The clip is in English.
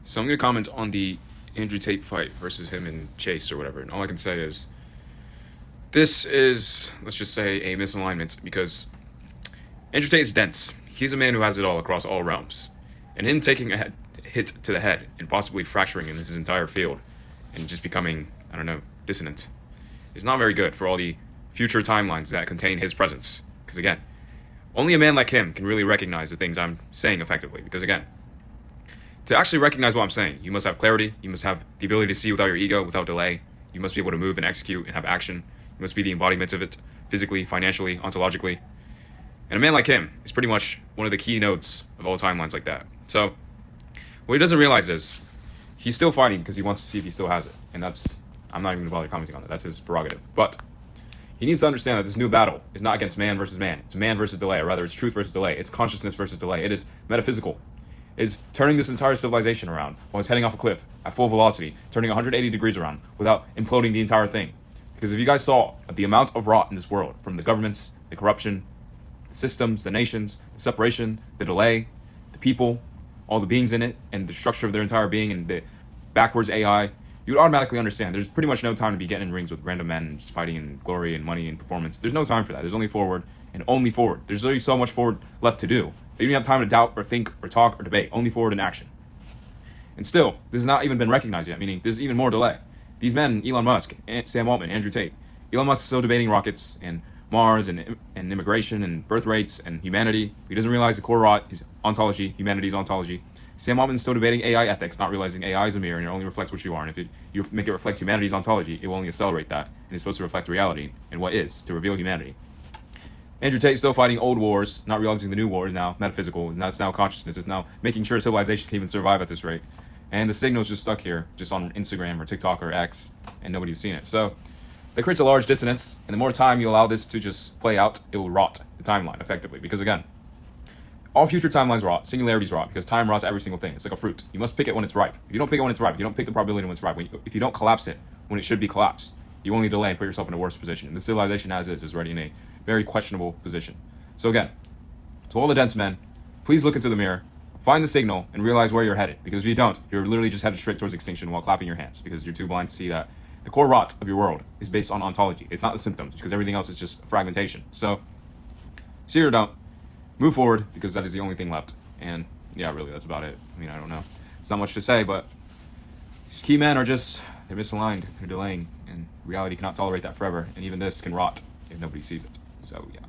So I'm going to comment on the Andrew Tate fight versus him and Chase or whatever. And all I can say is this is, let's just say, a misalignment because Andrew Tate is dense. He's a man who has it all across all realms. And him taking a hit to the head and possibly fracturing in his entire field and just becoming, dissonant is not very good for all the future timelines that contain his presence. Because again, only a man like him can really recognize the things I'm saying effectively. Because again, to actually recognize what I'm saying, you must have clarity, you must have the ability to see without your ego, without delay, you must be able to move and execute and have action, you must be the embodiment of it, physically, financially, ontologically. And a man like him is pretty much one of the keynotes of all timelines like that. So, what he doesn't realize is, he's still fighting because he wants to see if he still has it. And I'm not even going to bother commenting on that, that's his prerogative. But, he needs to understand that this new battle is not against man versus man. It's man versus delay, or rather it's truth versus delay. It's consciousness versus delay. It is metaphysical. Is turning this entire civilization around while it's heading off a cliff at full velocity, turning 180 degrees around without imploding the entire thing. Because if you guys saw the amount of rot in this world, from the governments, the corruption, the systems, the nations, the separation, the delay, the people, all the beings in it, and the structure of their entire being, and the backwards AI, you would automatically understand there's pretty much no time to be getting in rings with random men and just fighting in glory and money and performance. There's no time for that. There's only forward and only forward. There's only so much forward left to do. You don't have time to doubt or think or talk or debate. Only forward in action. And still, this has not even been recognized yet, meaning there's even more delay. These men, Elon Musk, Sam Altman, Andrew Tate. Elon Musk is still debating rockets and Mars and immigration and birth rates and humanity. He doesn't realize the core rot is ontology, humanity's ontology. Sam Altman is still debating AI ethics, not realizing AI is a mirror and it only reflects what you are. And if you make it reflect humanity's ontology, it will only accelerate that. And it's supposed to reflect reality and what is, to reveal humanity. Andrew Tate is still fighting old wars, not realizing the new war is now metaphysical, and that's now consciousness. It's now making sure civilization can even survive at this rate. And the signal's just stuck here, just on Instagram or TikTok or X, and nobody's seen it. So that creates a large dissonance, and the more time you allow this to just play out, it will rot the timeline effectively. Because again, all future timelines rot, singularities rot, because time rots every single thing. It's like a fruit. You must pick it when it's ripe. If you don't pick it when it's ripe, if you don't pick the probability when it's ripe, if you don't collapse it when it should be collapsed, you only delay and put yourself in a worse position. And the civilization as is already in a very questionable position. So again, to all the dense men, please look into the mirror, find the signal, and realize where you're headed. Because if you don't, you're literally just headed straight towards extinction while clapping your hands, because you're too blind to see that the core rot of your world is based on ontology. It's not the symptoms, because everything else is just fragmentation. So, see or don't, move forward, because that is the only thing left. And yeah, really, that's about it. I mean, I don't know. It's not much to say, but these key men are just, they're misaligned, they're delaying, and reality cannot tolerate that forever, and even this can rot if nobody sees it. So, yeah.